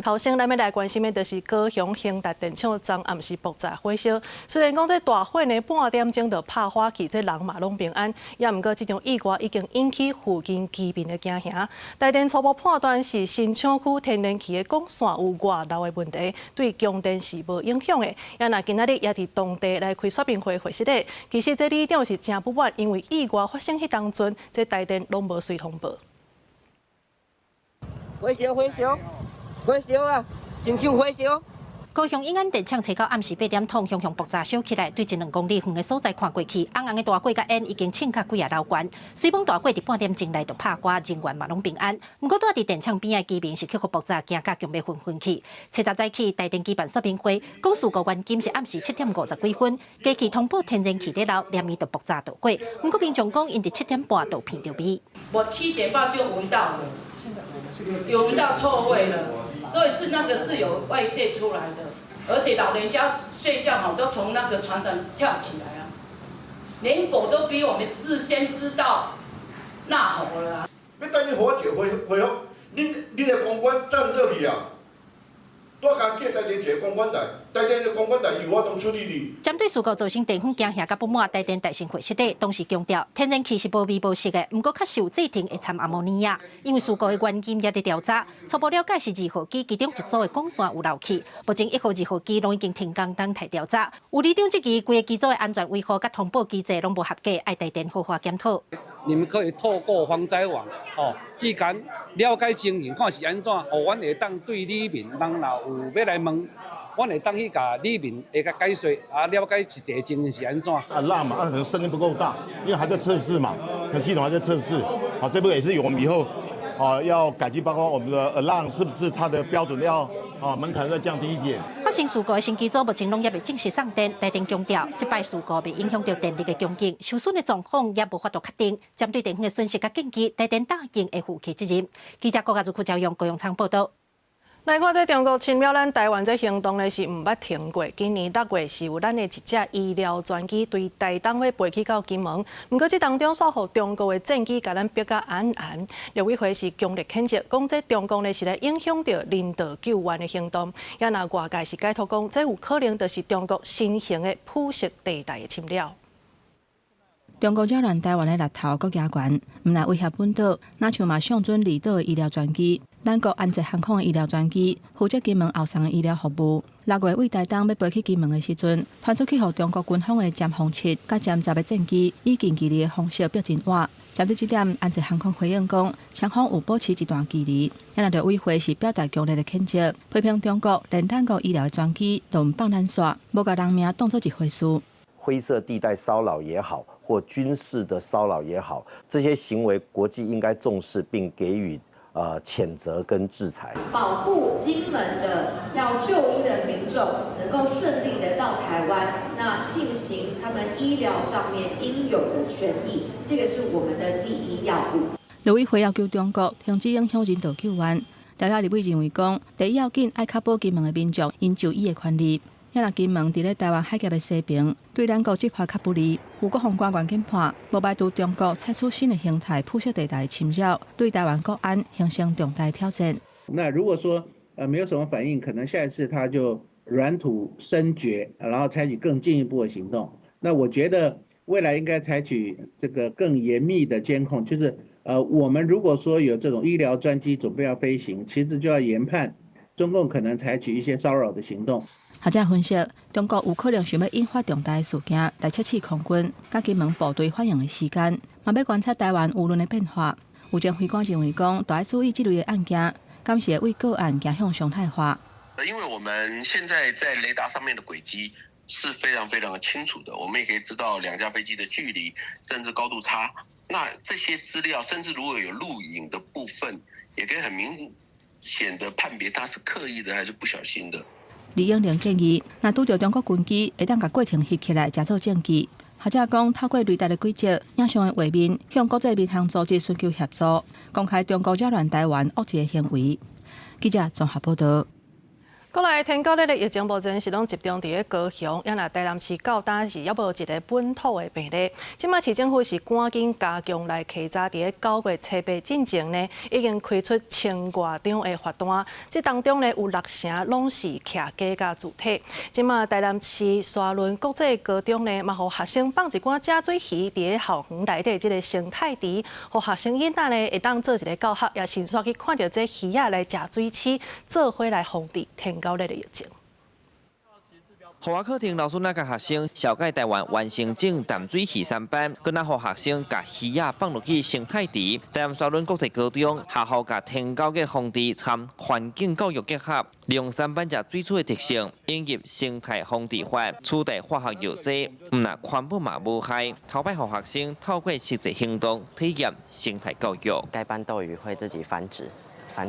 后先咱要来关心的就是高雄兴达电厂昨暗时爆炸火烧。虽然讲这大火呢半点钟就拍火去，这人嘛拢平安，也毋过这种意外已经引起附近居民的惊吓。台电初步判断是新厂区天然气的管线有外漏的问题，对供电是无影响的。也那今仔日也伫当地来开说明会会室内，其实这里长是真不满，因为意外发生迄当阵，这台电拢无随通报。火烧啊！新厂火烧。高雄永安电厂找到暗时8点钟，熊熊爆炸烧起来，对1、2公里远的所在看过去，红红的大火甲烟已经呛甲几楼悬。水崩大火伫半点钟内就拍挂，人员嘛拢平安。不过，住伫电厂边的居民是克服爆炸，惊甲强要昏去。70早起，台电举办说明会，讲事故原因是暗时7点50几分，机器通报天然气在漏，连伊就爆炸导火。不过，民众讲因伫7点半就闻到味。我7点半就闻到了，有闻到臭味了。所以那个是有外泄出来的，而且老人家睡觉好都从那个床上跳起来啊，连狗都比我们事先知道呐吼了啊。要等你火警恢复，你的公关站倒去啊！多工叫台电一个公关台，台电的公关台由我当处理你。针对事故造成地方惊吓甲不满，台电大新会室内当时强调，天然气是无味无色的，不过确实有制定会掺阿莫尼亚。因为事故的原因也在调查，初步了解是2号机其中一组的管线有漏气，目前1号、2号机拢已经停工等待调查。有理长质疑，规个机组的安全维护甲通报机制拢无合格，爱台电好好检讨。你们可以透过防灾网去敢了解情形，看是安怎，阮会当对里面人若有要来问，阮会当去甲里面会甲解说，了解实际情形是安怎。浪嘛，可能声音不够大，因为还在测试嘛，系统还在测试。好，这部也是我们以后要改进，包括我们的浪是不是它的标准要门槛再降低一点。发生事故的新机组目前拢也未正式送电，台电强调，这摆事故未影响到电力的供应，受损的状况也无法度确定。针对电方的损失甲建议，台电答应会负起责任。记者郭家如赵阳高雄仓报道。来看这中国侵扰咱台湾这行动呢是唔捌停过。今年6月是有咱的一架医疗专机对台东要飞去到金门，不过这当中煞互中国的战机甲咱逼甲暗暗。陆委会是强烈谴责，讲这中共呢是来影响到人道救援的行动。也那外界是解读讲，这有可能就是中国新型的铺设地带的侵扰。中国扰乱台湾的力头阁加悬，毋但威胁本岛，那像嘛上准离岛的医疗专机。咱国安捷航空的医疗专机负责金门后送的医疗服务。6月为台东要飞去金门的时阵，传出去互中国军方的歼轰7甲歼10的战机以近距离的方式逼真晚。针对这点，安捷航空回应讲，双方有保持一段距离。也那着委会是表达强烈的谴责，批评中国连咱国医疗的专机都唔放咱煞，无甲人命当作一回事。灰色地带骚扰也好，或军事的骚扰也好，这些行为国际应该重视并给予谴责跟制裁，保护金门的要就医的民众能够顺利的到台湾，那进行他们医疗上面应有的权益，这个是我们的第一要务。陆委会要求中国停止影响人道救援。调查立委认为讲，第一要紧爱确保金门的民众因就医的权利。也若金门伫咧台湾海峡的西边，对咱国执法较不利。有国防官员研判，无排除中国采取新的形态铺设地带的侵扰，对台湾国安形成重大挑战。那如果说没有什么反应，可能下一次他就软土深掘，然后采取更进一步的行动。那我觉得未来应该采取这个更严密的监控，就是我们如果说有这种医疗专机准备要飞行，其实就要研判中共可能采取一些骚扰的行动。学者分析，中国有可能想要引发重大的事件来测试空军甲金门部队反应的时间，嘛要观察台湾舆论的变化。有前会官认为讲，都要注意这类的案件，敢是为个案走向常态化。因为我们现在在雷达上面的轨迹是非常非常的清楚的，我们也可以知道2架飞机的距离，甚至高度差。那这些资料，甚至如果有录影的部分，也可以很明显的判别它是刻意的还是不小心的。李英玲建议，若拄到中国军机，会当甲过程翕起来，加做证据。学者讲，透过雷达的轨迹、影像的画面，向国际民航组织寻求协助，公开中国扰乱台湾恶质的行为。记者综合报道。国内天高热的疫情目前是拢集中伫咧高雄，也若台南市到今是还无一个本土的病例。即马市政府是赶紧加强来稽查，伫咧9月初8进前呢，已经开出1000多张的罚单。这当中呢有6成拢是徛假甲主体。即马台南市沙仑国际高中呢，嘛，互学生放一罐假水鱼伫咧校园内底即个生态池，互学生囡仔呢会当做一个教学，也迅速去看到这鱼仔来食水蛆，做伙来防治天高热的疫情。户外课程老师那个学生小解台湾完成整淡水鱼3班，佮那互学生甲鱼仔放落去生态池。台南沙仑国际高中学校甲天高热防治参环境教育结合，利用3班食水处的特性，引入生态防治法，取代化学药剂，唔那环保嘛无害。头摆互学生透过实际行动体验生态教育。该班斗鱼会自己繁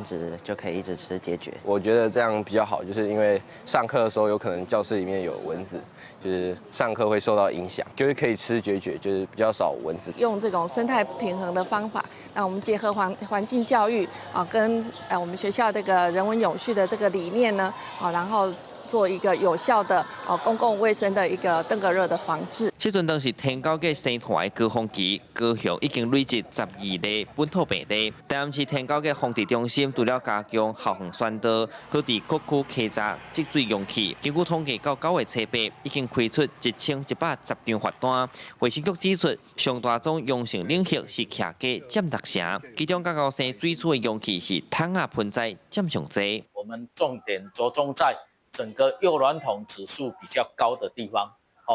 殖就可以一直吃解决。我觉得这样比较好，就是因为上课的时候有可能教室里面有蚊子，就是上课会受到影响，就是可以吃解决，就是比较少蚊子。用这种生态平衡的方法，那我们结合环境教育啊，跟我们学校这个人文永续的这个理念呢，然后做一个有效的公共卫生的一个登革热的防治。这阵当是天高热生团的高峰期，高雄已经累积12例本土病例。台南市天高热防治中心除了加强校园宣导，佮伫各区稽查积水容器。根据统计，到9月初8已经开出1110张罚单。卫生局指出，上大宗阳性领域是徛假占6成，其中甲高生水处的容器是桶仔喷载占上济。我们重点着重在整个幼卵桶指数比较高的地方，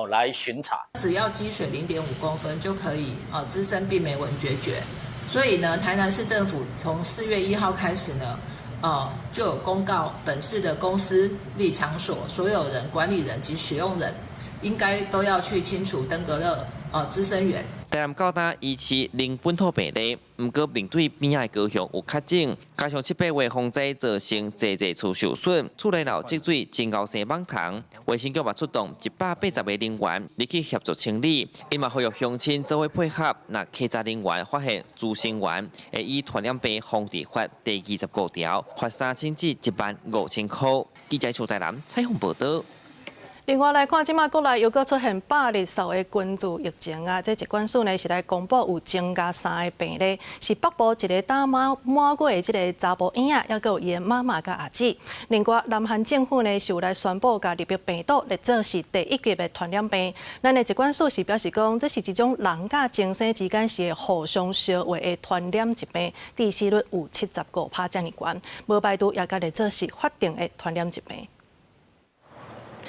来巡查。只要积水0.5公分就可以滋生病媒蚊决绝。所以呢，台南市政府从4月1号开始呢，就有公告本市的公司、立场所所有人、管理人及使用人，应该都要去清除登革热滋生源。台南到今依期零本土病例，不过面对边仔高雄有确诊，加上7、8月风灾造成济厝受损，厝内闹积水，真高生蠓虫。卫生局嘛出动180个人员，入去协助清理。伊嘛呼吁乡亲做伙配合，若稽查人员发现滋生源，会以传染病防治法第25条，罚3000至15000块。记者邱台南采访报道。另外来看，即马国内又搁出现8例首的菌株疫情啊！这疾管署呢是来公布有增加3个病例，是北部一个打满月的这个查甫婴仔，也搁有伊的妈妈甲阿姊。另外，南韩政府呢是有来宣布，甲入病病毒列做是第1级的传染病。咱的疾管署是表示讲，这是一种人甲精生之间是会互相烧化的传染疾病，致死率有75%这么悬，无排除也甲列做是法定的传染疾病。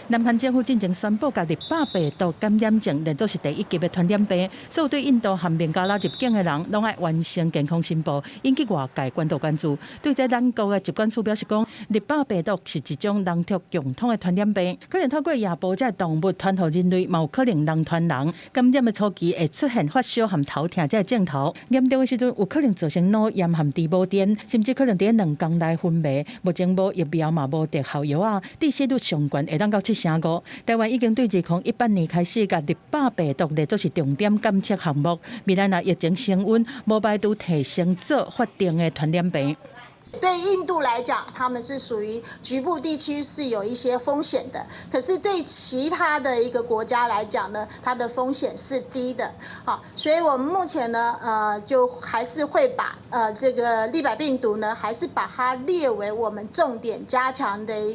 南韩政府进前宣布，甲日巴病毒感染症列作是第1级的传染病，所有对印度和孟加拉入境的人，拢爱完成健康申报，引起外界关注。对这咱国的疾管署表示讲，日巴病毒是一种人畜共通的传染病，可能透过野哺这动物传予人类，嘛有可能人传人。感染的初期会出现发烧和头痛这症头，严重的时阵有可能造成脑炎和低保电，甚至可能在2天内昏迷。目前无疫苗嘛无特效药啊，致死率上悬会当到7%。台湾已经对2018年开始，甲日巴病毒列作是重点监测项目。未来若疫情升温，无排除提升做法定的传染病。对印度来讲，他们是属于局部地区是有一些风险的，可是对其他的一个国家来讲呢，它的风险是低的。好，所以我们目前呢，就还是会把这个立百病毒呢，还是把它列为我们重点加强的一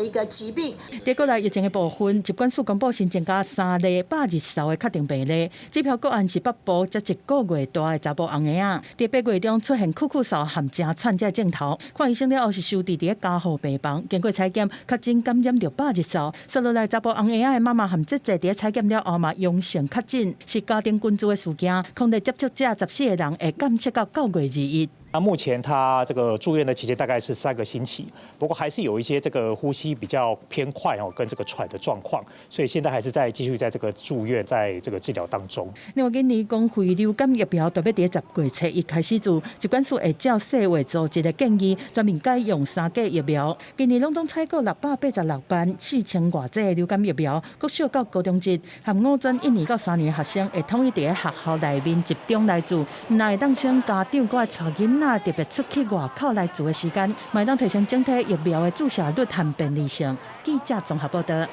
个疾病。在国内疫情的部分，疾管署公布新增加3例820的确定病例，这条个案是北部才1个月大的查甫红婴仔，在8月中出现酷嗽和真惨这症头，看医生了后是收治伫加护病房，经过采检确诊感染着820，接落来查甫红婴仔的妈妈和姐姐伫采检了后嘛阳性确诊，是家庭群聚的事件，控制接触者14个人会监测到9月2日。那目前他这个住院的期间大概是3个星期，不过还是有一些这个呼吸比较偏快跟这个喘的状况，所以现在还是继续在这个住院，在这个治疗当中。另外，今年公费流感疫苗特别伫10月初1开始做，疾管署会照世卫组织的建议，专门改用3价疫苗。今年拢总采购686班4000多剂的流感疫苗，国小到高中职和5专1年到3年的学生会统一伫学校内面集中来做，那会当省家长搁爱带囡仔仔特别出去外口来做的时间，嘛当提升整体疫苗的注射率和便利性。记者综合报道。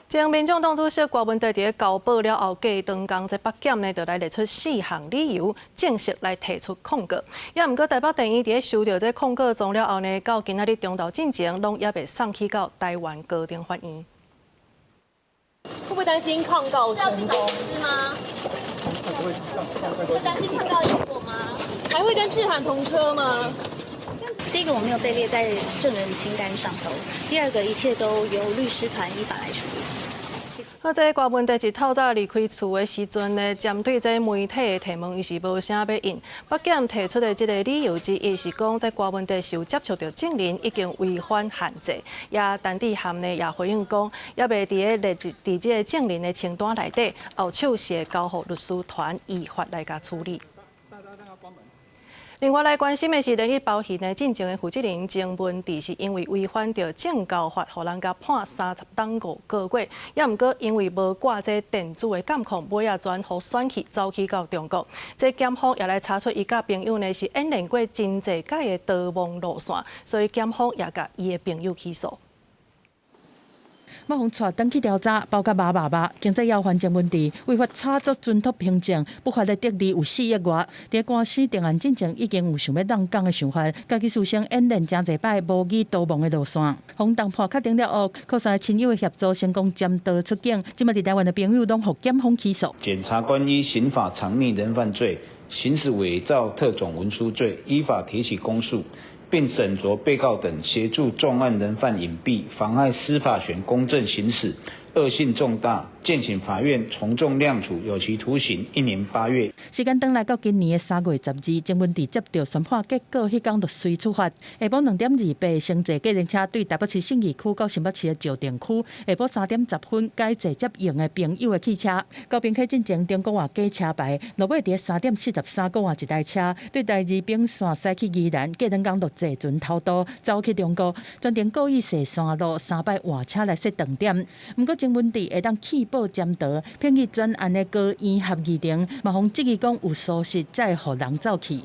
前民众党主席郭文德伫交保了后，继长工在北检呢，就来列出4项理由，正式来提出控告。也毋过台北地院伫收到这控告状了后呢，到今仔日中昼进前，拢也被送去到台湾高等法院。会不会担心抗告成功？是吗？会担心抗告结果吗？还会跟志涵同车吗？第一个，我没有被列在证人清单上头；第二个，一切都由律师团依法来处理。这郭文德一透早离开厝的时阵呢，针对这媒体的提问，伊是无啥要应。北检提出的这个理由之一是讲，在郭文德是有接触到证人，已经违反限制。也陈志涵呢也回应讲，也未伫伫这个证人的清单内底，后手是会交予律师团依法来甲处理。另外来关心的是，连日保险的进前的负责人郑文治是因为违反着证交法，互人家判30档5个月，也毋过因为无挂这电子的监控，尾仔转互选去走去到中国。这检方也来查出伊甲朋友呢是演练过真济届的逃亡路线，所以检方也甲伊的朋友起诉。马洪带登去调查，包括经济要还郑文治违法炒作准托凭证，不法的得利有4亿外。伫官司定案进前，已经有想要让港的想法，家己事先演练真侪摆无语逃亡的路线。洪当判确定了后，靠三亲友的协助，成功占道出境。今麦伫台湾的朋友拢获检方起诉。检察官依刑法藏匿人犯罪、行使伪造特种文书罪，依法提起公诉。并审酌被告等协助重案人犯隐蔽、妨碍司法权公正行使，恶性重大，建请法院从重量处有期徒刑1年8月。时间转来到今年的3月12日，郑文治接到宣判结果，迄天就随出发。下晡2点28，乘坐计程车对台北市信义区到新北市的石碇区。下晡3点10分，改坐接应的朋友的汽车，高平溪进前中国外假车牌，落尾伫3点43国外一台车对第2边线驶去宜兰，计程工就坐船偷渡走去中国，专程故意设线路3摆换车来设断点。不过郑文治会当弃保占道，骗去专案的高院合议庭，嘛方质疑讲有疏失，才会让人走去。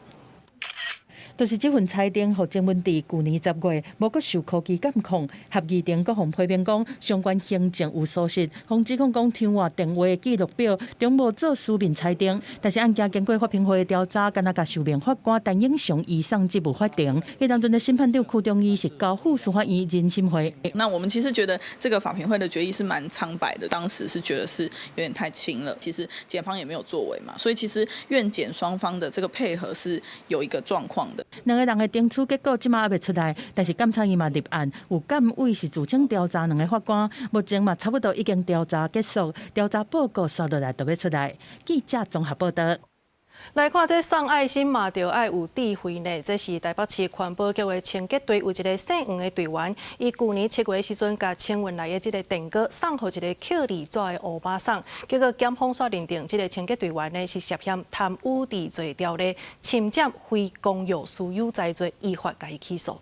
就是这份裁定，互郑文治去年10月无阁受科技监控，合议庭阁互批评讲相关行政有疏失，互指控讲电话电话记录表中无做书面裁定。但是案件经过法评会的调查，敢若甲受命法官陈英雄移送职务法庭。迄当阵的审判长柯中义是交付司法院人审会。那我们其实觉得这个法评会的决议是蛮苍白的，当时是觉得是有点太轻了。其实检方也没有作为嘛，所以其实院检双方的这个配合是有一个状况的。两个人的定处结果即马还未出来，但是监察院嘛立案，有监委是自称调查两个法官，目前嘛差不多已经调查结束，调查报告刷落来就要出来。记者综合报道。来看这送爱心嘛，就要有智慧呢。这是台北市环保局的清洁队有一个姓黄的队员，伊去年7月时阵，甲清运来的这个电锅送互一个扣2纸的乌巴桑，结果检方所认定这个清洁队员呢是涉嫌贪污治罪条例、侵占非公有私有财罪，依法予伊起诉。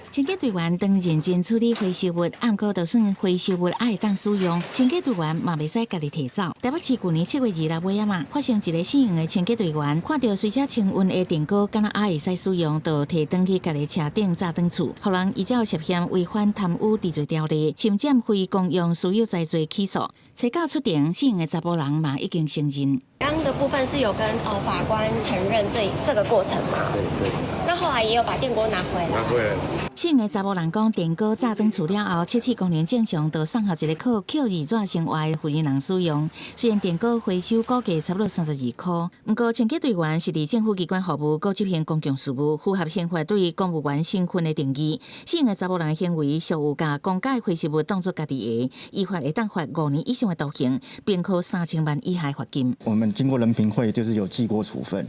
清洁队员当认真处理回收物，暗过就算回收物爱当使用，清洁队员嘛袂使家己摕走。台北市去年7月26尾嘛，发生一个姓黄的清洁队员，看到随车清运的电锅，敢若还会使使用，就摕转去家己车顶炸转厝，互人依照涉嫌违反贪污治罪条例、侵占非公用私有财罪起诉。查到出庭，姓黄的查甫人嘛已经承认。刚刚的部分是有跟法官承认这个过程嘛？对。那后来也有把电锅拿回来。姓的查某人讲，电锅炸转厝了后，切切功能正常，就送予一个靠Q2纸生活的富人人使用。虽然电锅回收估计差不多32块，不过清洁队员是伫政府机关服务，搁执行公共事务，符合宪法对公务员身份的定义。姓的查某人的行为属有甲公家回收物当作家己的，依法会当罚5年以上的徒刑，并扣3000万以下罚金。我们经过人评会，就是有记过处分。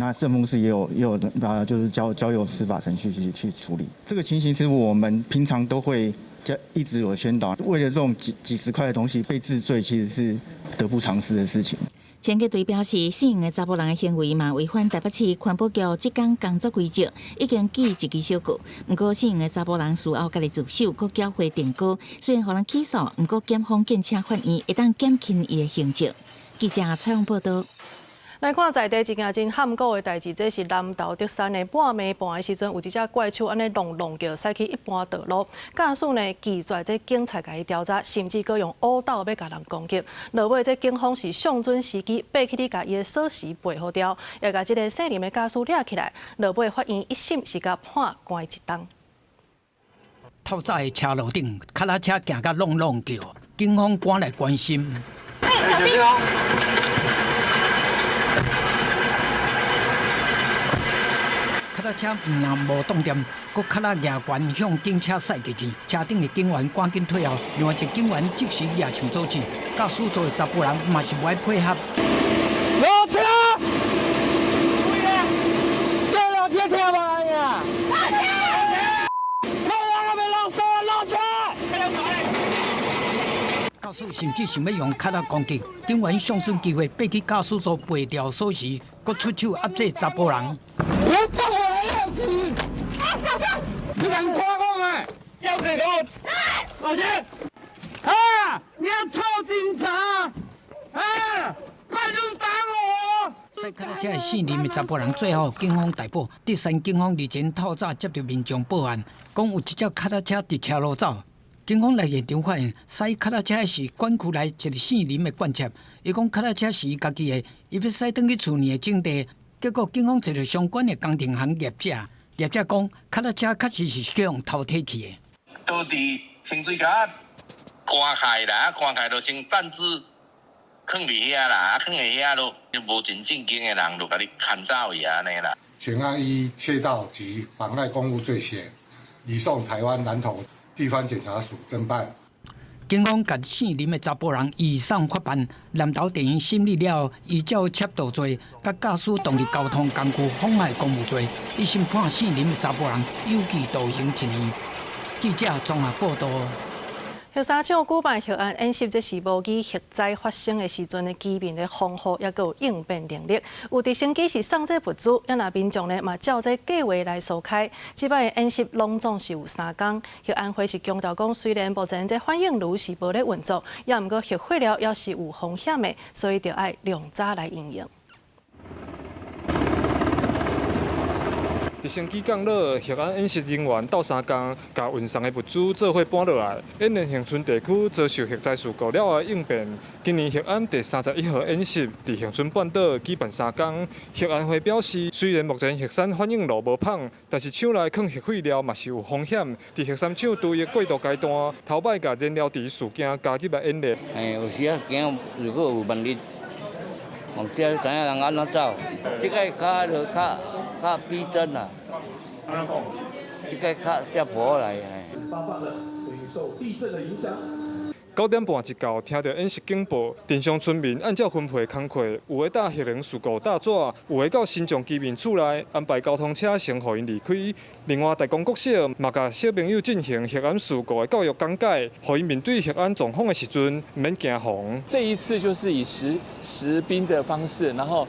那政风室也有就是交由司法程序去处理这个情形。其实我们平常都会一直有宣导，为了这种几十块的东西被治罪，其实是得不偿失的事情。清洁队表示，姓黄的查甫人的行为嘛违反台北市环保局职工工作规则，已经记1支小过。不过姓黄的查甫人事后家己自首，搁缴回电锅，虽然予人起诉，不过检方建请法院会当减轻伊的刑责。记者采访报道。来看在地一件真撼古的代志，这是南投竹山的半暝半的时阵，有一只怪手安尼弄叫驶去一般道路，驾驶呢拒绝这警察甲伊调查，甚至搁用殴斗要甲人攻击。落尾这警方是上准时机爬起去甲伊的锁匙背好掉，也甲这个姓林的驾驶抓起来。落尾法院一审是甲判关一冬。透早的车路顶，脚踏车行甲弄叫，警方赶来关心。脚踏车唔但无动点，佮脚踏牙悬向警车驶过去，车顶的警员赶紧退后，另外一警员即时也抢走去，驾驶座的查甫人嘛是无爱配合。落车！对啊，叫落车听无呀？落车！落人还没落车，落车！驾驶甚至想要用脚踏攻击，警员上准机会爬去驾驶座背掉锁匙，佮出手压制查甫人。我动我的钥匙！啊，小心！你敢夸我啊？钥匙给我！老师！啊！你要臭警察！啊！快点打我！驶脚踏车的姓林的查甫人最后警方逮捕。第三，警方日前透早接到民众报案，讲有一只脚踏车伫车路走。警方来现场发现，驶脚踏车的是管区内一个姓林的惯窃。伊讲脚踏车是伊家己的，伊要驶转去厝里的种地。结果警方找到相关的工程行业者，业者讲脚踏车确实是叫用偷摕去的。倒伫清水甲刮开啦，刮开就先暂时放伫遐啦，放伫遐咯，就无真正经的人就甲你牵走去安尼啦。全案依窃盗及妨碍公务罪嫌，移送台湾南投地方检察署侦办。警方甲姓林的查甫人移送法办，南投地院审理了后，依照窃盗罪、甲驾驶动力交通工具妨害公务罪，一审判姓林的查甫人有期徒刑1年。记者综合报道。核三厂举办核安演习，这是模拟核灾发生的时阵的机敏的防护，也有应变能力。有直升机是送这物资，也那民众呢嘛照这计划来召开。这摆的演习拢总是有3天。核安会是强调讲，虽然目前这反应炉是无咧运作，也毋过核废料也是有风险的，所以就要量早来应用。直升机降落，核安演习人员斗3天，甲运送的物资做伙搬落来。演练恒春地区遭受核灾事故了后应变，今年核安第31号演习伫恒春半岛举办3天。核安会表示，虽然目前核酸反应炉无芳，但是厂内放核废料嘛是有风险。伫核三厂队的过渡阶段，头摆甲燃料池事件加入来演练。有时啊惊，如果有万一，忘记知影人安怎走，即个较逼真啊！即个较无来。9点半一到，听到演习警报，镇上村民按照分配工课，有的搭核能事故大纸，有的到新庄居民厝内安排交通车先互因离开。另外，大公国小嘛甲小朋友进行核安事故的教育讲解，互因面对核安状况的时阵，唔免惊慌。这一次就是以实兵的方式，然后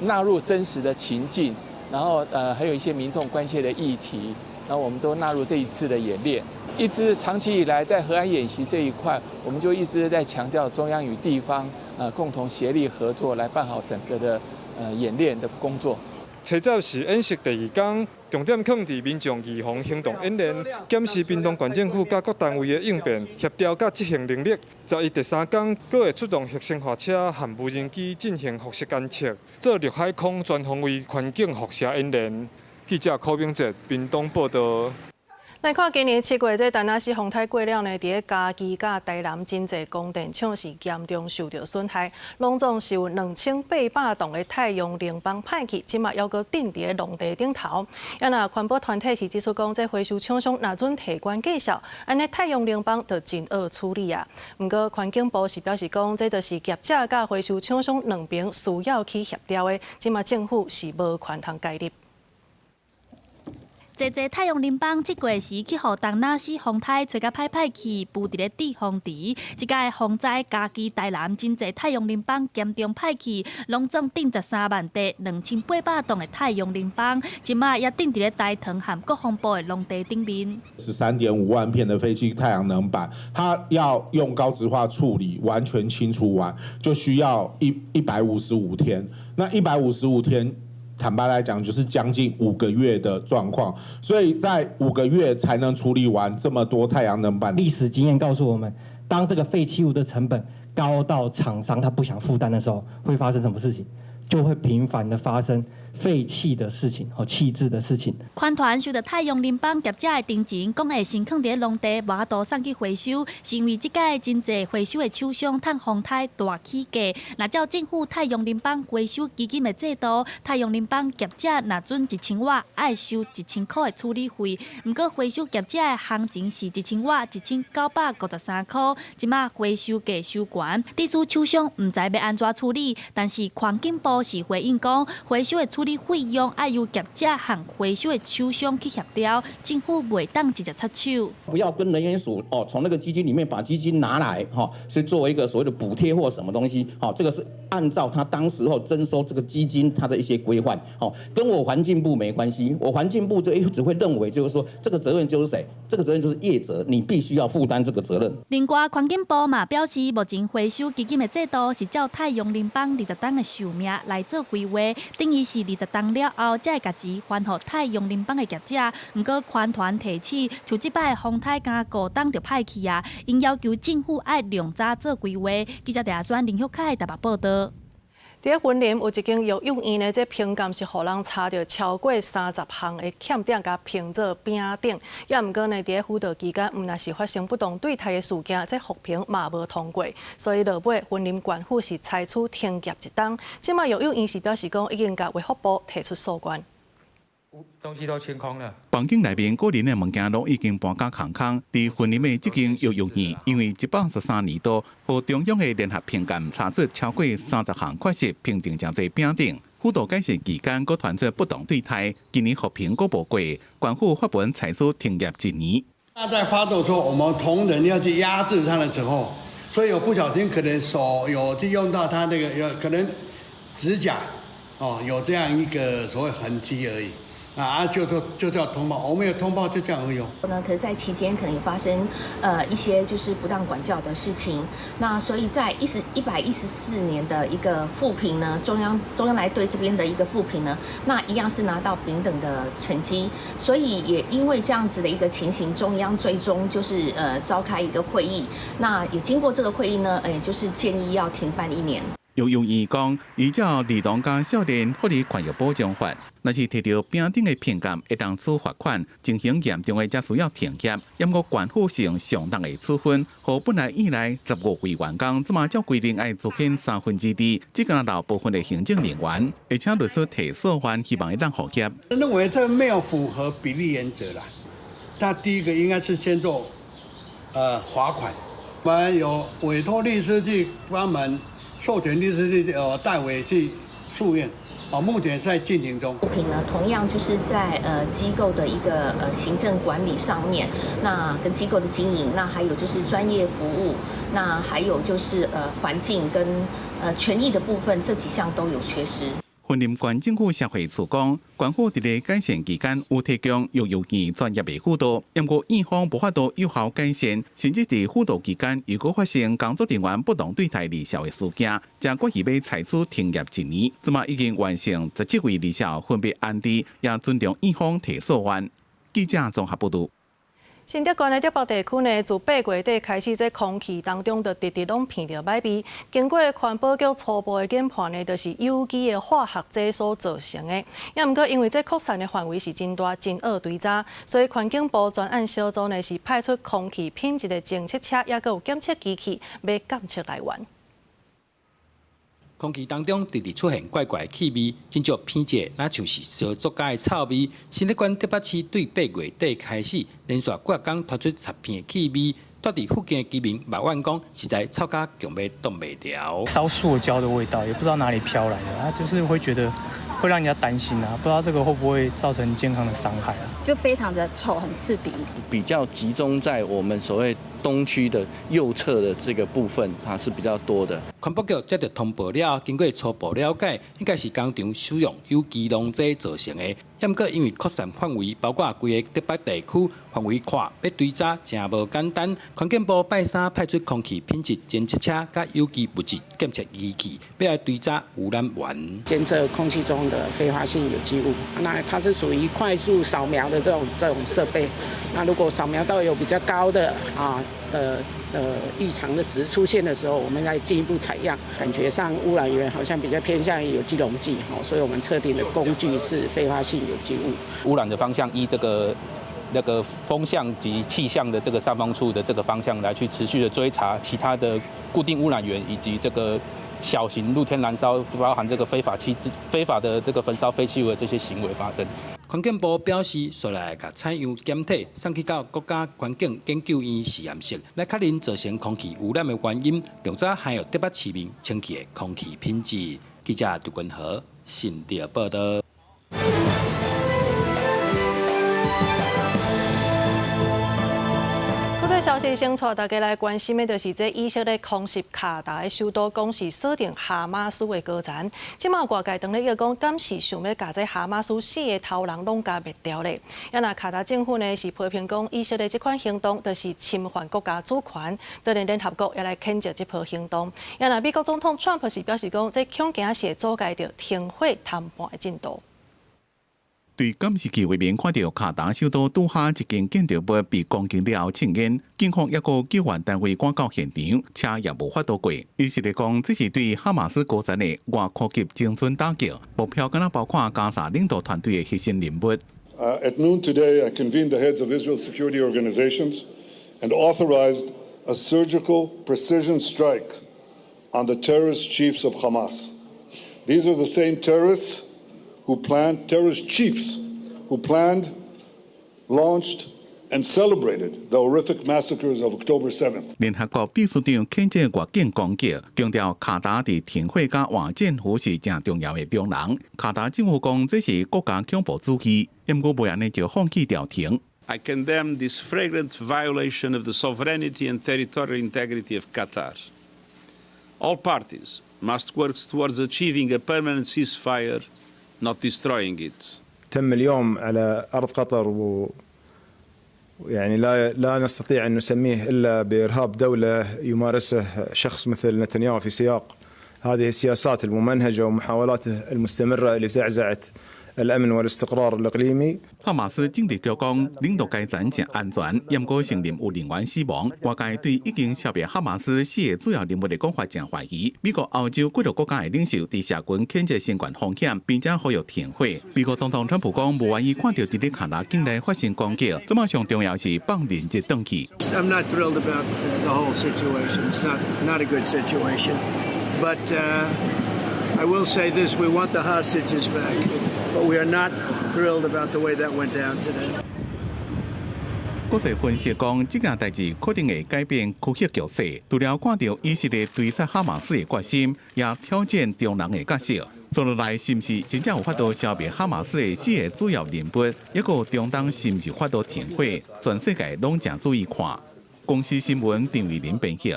纳入真实的情境，然后还有一些民众关切的议题，然后我们都纳入这一次的演练。一直长期以来在核安演习这一块，我们就一直在强调中央与地方共同协力合作，来办好整个的演练的工作。初十是演习第2天，重点放伫民众预防行动演练，检视屏东县政府甲各单位的应变、协调甲执行能力。11第3天，阁会出动核生化车和无人机进行辐射监测，做陆海空全方位环境辐射演练。记者柯明哲，屏东报道。来看今年7月，这丹那市风台过了呢，伫个嘉义甲台南真侪供电厂是严重受到损害，拢总是有2800栋的太阳能板歹去，即马犹阁顶伫个农地顶头。也那环保团体是指出讲，这回收厂商若准提关介绍，安尼太阳能板就真好处理啊。毋过环境部是表示讲，这就是业者甲回收厂商两边需要去协调的，即马政府是无权通介入。济太阳能板这月时去互东那市风台吹甲歹去，布伫咧地风池。即届风灾家己台南真济太阳能板严重歹去，拢总顶13万地2800栋的太阳能板，即马也顶伫咧台糖和国防部的农地顶面。13.5万片的废弃太阳能板，它要用高质化处理，完全清除完，就需要155天。那155天。坦白来讲，就是将近5个月的状况，所以在5个月才能处理完这么多太阳能板。历史经验告诉我们，当这个废弃物的成本高到厂商他不想负担的时候，会发生什么事情？就会频繁的发生废弃的事情和弃置的事情。款团收到太阳能板业者的定钱，讲会先放伫农地，无多送去回收，是因为即届真侪回收的厂商趁风台大起价。若照政府太阳能板回收基金的制度，太阳能板业者若准1000瓦，爱收1000块的处理费。不过回收业者的行情是1000瓦1953块，即马回收价收悬，地主厂商唔知要安怎处理，但是环境部是回应讲，回收的处理费用要由业者和回收的厂商去协调，政府袂当直接插手。不要跟能源署从那个基金里面把基金拿来是作为一个所谓的补贴或什么东西，这个是按照他当时候征收这个基金它的一些规范，跟我环境部没关系。我环境部只会认为就是说这个责任就是谁？这个责任就是业者，你必须要负担这个责任。另外，环境部嘛表示，目前回收基金的制度是照太阳能板20吨的寿命来做规划，等于是20吨了后，才会把钱还给太阳能板的业者。不过，款团提起，像即摆风台加5吨就歹去啊，因要求政府爱量早做规划。记者陈选林旭凯台北报道。伫云林有一间游泳院呢，这评鉴是互人查到超过30项的欠点，甲评做饼顶。也毋过呢，伫辅导期间，毋若是发生不当对待的事件，这复评嘛无通过。所以落尾云林县府是采取停业一档。即马游泳院是表示讲，已经甲卫福部提出诉愿。东西都清空了。房间内面个人的物件拢已经搬到空空。伫云林的这间游泳院，因为113年度和中央的联合评鉴查出超过30项缺失，评定真侪饼顶。辅导改善期间，佫传出不当对待，今年复评佫无过，县府发文采取停业1年。他在发动说我们同仁要去压制他的时候，所以有不小心可能手有去用到他那个有可能指甲有这样一个所谓痕迹而已。就叫通报，我们有通报就这样而已。可是在期间可能也发生一些就是不当管教的事情。那所以在114年的一个复评呢，中央来对这边的一个复评呢，那一样是拿到丙等的成绩。所以也因为这样子的一个情形，中央最终就是召开一个会议。那也经过这个会议呢，就是建议要停办1年。游泳院讲，依照儿童加少年福利权益保障法，若是摕到饼顶的评鉴，会当处罚款；情形严重的，才需要停业。因过县府使用相当的处分，和本来以来15位员工，即马照规定要资遣2/3，只敢留部分的行政人员，而且律师提诉愿，希望会当和解。认为这没有符合比例原则啦。那第一个应该是先做罚款，我们有委托律师去帮我们。授权律师去代为去诉愿，目前在进行中。复评呢，同样就是在机构的一个行政管理上面，那跟机构的经营，那还有就是专业服务，那还有就是环境跟权益的部分，这几项都有缺失。云林县政府社会处讲，县府伫咧改善期间有提供游泳院专业的辅导，不过院方无法度有效改善，甚至伫辅导期间如果发生工作人员不当对待离校的事件，才决议要采取停业1年。即马已经完成17位离校分别安置，也尊重院方提诉愿。记者综合报道。新竹县的竹北地区呢，自8月底开始，在空气当中就直直拢闻到歹味。经过环保局初步的研判呢，就是有机的化学剂所造成的。也毋过，因为这扩散的范围是真大、真恶堆渣，所以环境部专案小组呢是派出空气品质的监测车，也有检测机器，要监测来源。空气当中直直出现怪怪的气味，真足偏见，那像是烧作假的臭味。新竹县竹北市对8月底开始，连续几天传出10片的气味，住伫附近的居民埋怨讲，实在臭甲强要冻袂掉。烧塑胶的味道，也不知道哪里飘来的，就是会觉得会让人家担心啊，不知道这个会不会造成健康的伤害啊。就非常的丑，很刺鼻。比较集中在我们所谓东区的右侧的这个部分是比较多的。环保局接到通报了，经过初步了解，应该是工厂使用有机溶剂造成的。不过因为扩散范围包括规个台北地区，范围宽，要追查真无简单。环境部拜三派出空气品质监测车甲有机物质检测仪器，要来追查污染源。监测空气中的非化性有机物，那它是属于快速扫描的这种设备。那如果扫描到有比较高的异常的值出现的时候，我们再进一步采样，感觉上污染源好像比较偏向于有机溶剂，所以我们测定的工具是非化性有机物。污染的方向依那个风向及气象的这个上风处的这个方向来去持续的追查其他的固定污染源以及这个小型露天燃烧，包含这个非法的这个焚烧废弃物的这些行为发生。环境部表示，率来甲采样检体送去到国家环境研究院实验室，来确认造成空气污染的原因，并且还有台北市民清气的空气品质。记者杜君和新竹报道。消息先带大家来关心的，就是这以色列空袭卡达的首都，讲是锁定哈马斯的高层。即马外界当咧要讲，敢是想要把这哈马斯4个头人拢加灭掉咧？也那卡达政府呢是批评讲，以色列这款行动就是侵犯国家主权，当然联合国也来谴责这波行动。也那美国总统川普是表示讲，这恐惊是阻碍着停火谈判的进度。对监视器画面看到卡达首都杜哈一间建筑物被攻击了后，庆烟警方也个救援单位赶到现场，车也无法度过。以色列讲，这是对哈马斯高层的外科级精准打击，目标敢若包括加沙领导团队的核心人物。At noon today, I convened the heads of Israel security organizations and authorized a surgical precision strike on the terrorist chiefs of Hamas. These are the same terrorists who planned, terrorist chiefs who planned, launched, and celebrated the horrific massacres of October 7th. 联合国秘书长谴责外境攻击，强调卡达伫停火甲换政府是正重要的中人。卡达政府讲这是国家恐怖主义，不过不然呢就放弃调停。I condemn this flagrant violation of the sovereignty and territorial integrity of Qatar. All parties must work towards achieving a permanent ceasefire, not destroying it. تم اليوم على أرض قطر يعني لا نستطيع أن نسميه إلا بإرهاب دولة يمارسه شخص مثل نتنياهو في سياق هذه السياسات الممنهجة ومحاولاته المستمرة لزعزعة الأمن والاستقرار الإقليمي。哈马斯政治局讲，领导该战正安全，不过承认有人员死亡。外界对已经消灭哈马斯4个主要人物的讲法正怀疑。美国、欧洲几个国家的领袖伫社群谴责新冠风险，并且呼吁停火。美国总统川普讲，无愿意看到伫咧卡达境内发生攻击。这么上重要是放连接登去。I'm not thrilled about the whole situation. It's not a good situation, but I will say this: we want the hostages back, but we are not thrilled about the way that went down today. 国际分析讲，这件代志可能会改变区域局势。除了看到以色列追杀哈马斯的决心，也挑战中人的角色。做落来，是不是真正有法度消灭哈马斯的4个主要人物？一个中东是不是有法度停火？全世界拢正注意看。公司新闻张伟林编辑。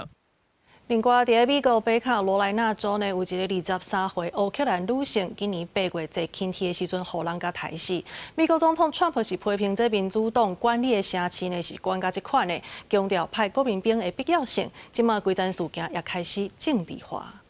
另外，伫美国北卡罗来纳州呢，有一个23岁乌克兰女性，今年8月坐轻铁的时阵，互人甲杀死。美国总统川普是批评这民主党管理的城市呢是管甲这款的，强调派国民兵的必要性。即马规件事件也开始政治化。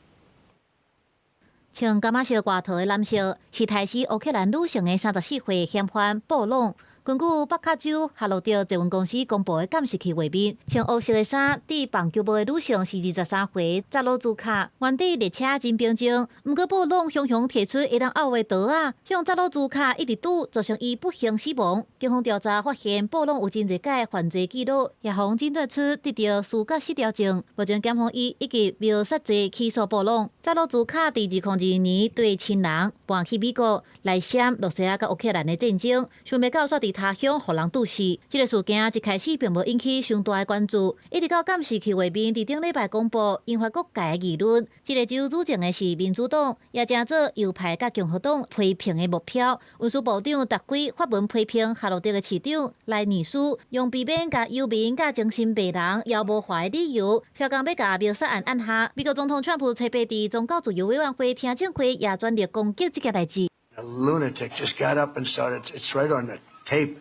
穿伽马色外套的男性是杀死乌克兰女性的34岁嫌犯布隆。根据北卡州哈罗德捷运公司公布的监视器画面，穿黑色的衫、戴棒球帽的女性是23岁扎罗祖卡，原地列车真平静。不过布隆雄雄提出一张凹的刀啊，向扎罗祖卡一直堵，造成伊不幸死亡。警方调查发现，布隆有真侪届犯罪记录，也方检测出得到视觉失调症。目前检方以及谋杀罪起诉布隆。扎罗祖卡伫2022年对亲人搬去美国来闪洛西亚甲乌克兰的战争，想要到煞伫他乡，互人注视。这个事件一开始并无引起上大的关注，一直到监视器画面伫顶礼拜公布，引发各界的议论。这个州主政的是民主党，也正做右派甲共和党批评的目标。运输部长达几发文批评夏洛特的市长赖尼斯，用避免甲游民甲精神病人妖魔化的理由，挑工要甲苗杀案按下。美国总统川普吹白伫宗教自由委员会听证会也全力攻击这件代志。A lunatic just got up and started. It's right on the tape.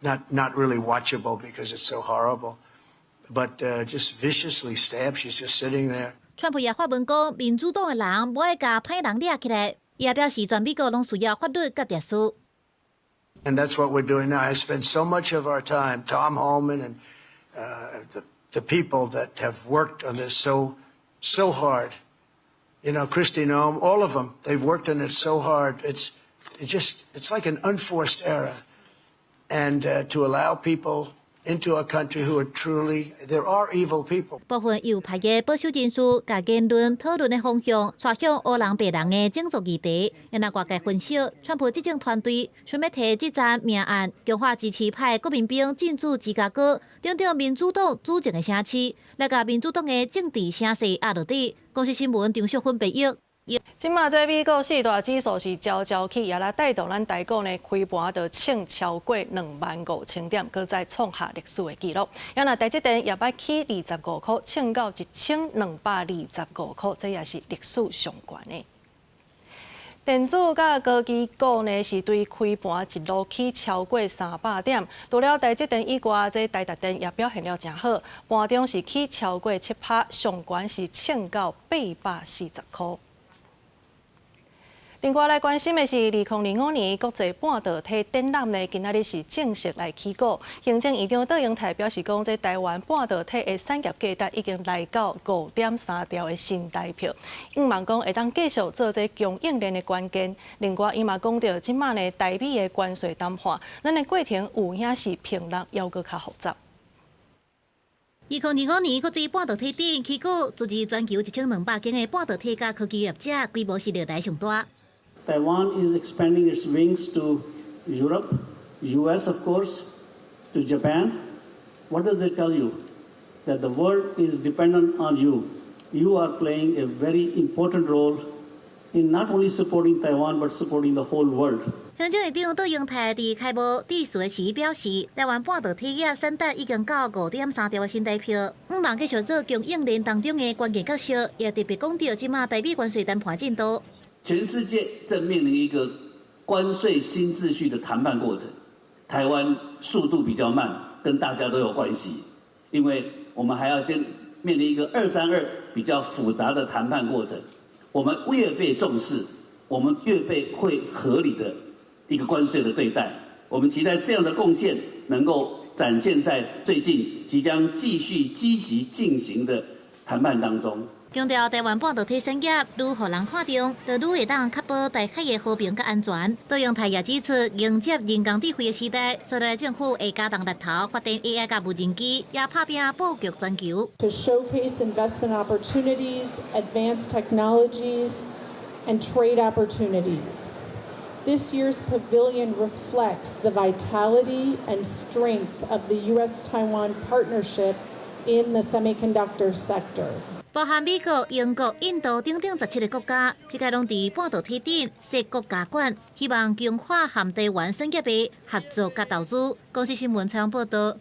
Not really watchable because it's so horrible, but just viciously stabbed. She's just sitting there. 川普也发文讲，民主党的人不爱甲歹人抓起来，也表示全美国拢需要法律甲律师。And that's what we're doing now. I spend so much of our time, Tom Homan and the people that have worked on this so hard. You know, Kristi Noem, all of them, they've worked on it so hard. It's like an unforced error. And to allow people into a country who are truly, there are evil people. 部分右派的保守人士甲言论讨论的方向朝向黑人白人的种族议题，因那外界分析，川普执政团队想要摕这桩命案强化支持派国民兵进驻芝加哥，顶着民主党主政的城市，来甲民主党的政治声势压落底。公司新闻张淑芬北约。即马这美国四大指数是焦焦起，也来带动咱台股呢开盘就冲超过25000点，搁再创下历史的纪录。也那台积电也摆起25块，冲到1225块，这也是历史上悬的。电子甲科技股呢是对开盘一路起超过300点，除了台积电以外，这台达电也表现了真好，盘中是起超过7%，上悬是冲到840块。另外来关心的是，2025年国际半导体展览呢，今仔日是正式来起股。行政院长戴永泰表示讲，这台湾半导体的产业价值已经来到5.3兆的新台票。伊嘛讲会当继续做这供应链的关键。另外，伊嘛讲到，即马呢台美的关税谈判，咱的过程有影是平淡，又搁较复杂。2025年国际半导体展起股，注资全球1200间的半导体甲科技业者，规模是历来上大。Taiwan is expanding its wings to Europe, US of course, to Japan. What does it tell you? That the world is dependent on you. You are playing a very important role in not only supporting Taiwan, but supporting the whole world. 行政院长戴永泰伫开幕致辞时表示，台湾半导体业产值已经到5.3兆的新台票，望继续做供应链当中的关键角色，也特别讲到即马台美关税谈判进度。全世界正面临一个关税新秩序的谈判过程，台湾速度比较慢，跟大家都有关系，因为我们还要面临一个232比较复杂的谈判过程。我们越被重视，我们越被会合理的一个关税的对待。我们期待这样的贡献能够展现在最近即将继续积极进行的谈判当中。强调台湾半导体产业愈互人看重，就愈会当确保台海的和平甲安全。戴永泰也指出，迎接人工智慧的时代，所以政府会加重力头发展 AI 甲无人机，也拍拼布局全球。To showcase investment opportunities, advanced technologies, and trade opportunities. This year's pavilion reflects the vitality and strength of the U.S.-Taiwan partnership in the semiconductor sector. 包含美国、英国、印度等等17个国家，这个拢伫半导体展设国家馆，希望强化含台湾产业的合作甲投资。公司新闻采访报道。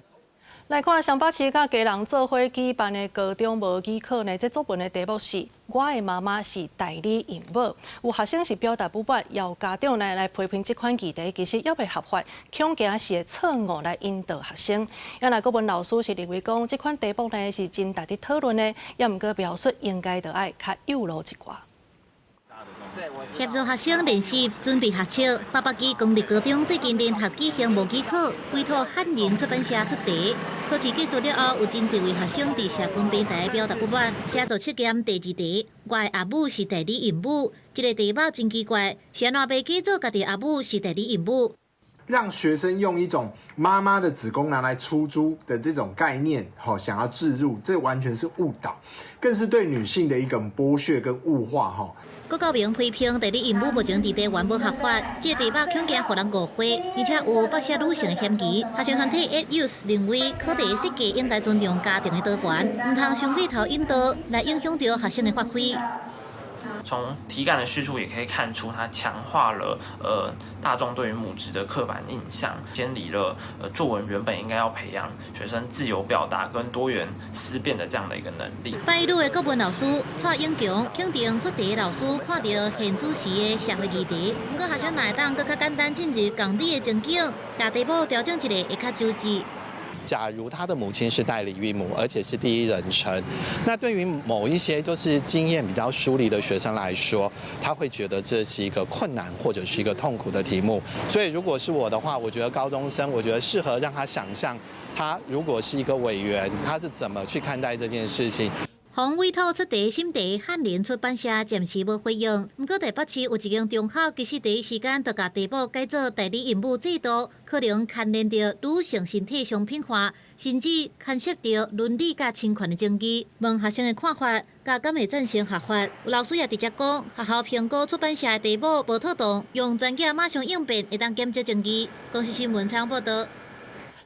来看上北市甲家人做伙举办的高中模拟考呢，这作文的题目是“我的妈妈是代理孕母”。有学生是表达不满，要家长呢来批评这款议题，其实也未合法，恐惊是会错误来引导学生。也那国文老师是认为讲，这款题目呢是真值得讨论的，也毋过描述应该就爱较幼路一寡。协助学生练习准备学测，八百基公立高中最近联合举行模拟考，委托汉人出版社出题。考试结束了后，有真侪位学生伫社群平台表达不满，写作测验第2题，我的阿母是代理孕母。这个题目真奇怪，是安怎袂记做家己阿母是代理孕母？让学生用一种妈妈的子宫拿来出租的这种概念，想要置入，这完全是误导，更是对女性的一个剥削跟物化。郭高明批评代理任务目前伫台湾无合法，这地包恐惊互人误会，而且有爆写女性的嫌疑。学生团体 AYouth 认为，课题设计应该尊重家庭的多元，唔通上过头引导来影响到学生的发挥。从体感的叙述也可以看出，它强化了大众对于母职的刻板印象，偏离了作文原本应该要培养学生自由表达跟多元思辨的这样的一个能力。拜鲁的国文老师蔡英强肯定出题的老师看到现主时的社会议题，不过学生哪会当更较简单进入讲理的情景，把题目调整一下会较周至。假如他的母亲是代理孕母，而且是第一人称，那对于某一些就是经验比较疏离的学生来说，他会觉得这是一个困难或者是一个痛苦的题目。所以如果是我的话，我觉得高中生，我觉得适合让他想象，他如果是一个委员，他是怎么去看待这件事情。从委托出题心题，翰林出版社暂时无回应。不过台北市有一间中学，其实第一时间就把题目改做代理任务制度，可能牵连到女性身体商品化，甚至牵涉到伦理甲侵权的争议。问学生的看法，甲敢会赞成合法？有老师也直接讲，学校评估出版社的题目无妥当，用专家马上应变，会当减少争议。公司新闻采访报道。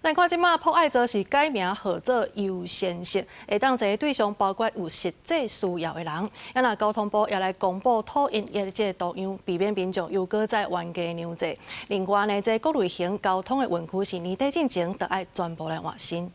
咱看即马博爱座是改名号做优先式，会当这个对象包括有实际需要的人。也那交通部也来公布讨论的这个图样，避免民众又搁再冤家娘债。另外呢，这各类型交通的园区是年底进前，就要全部来换新。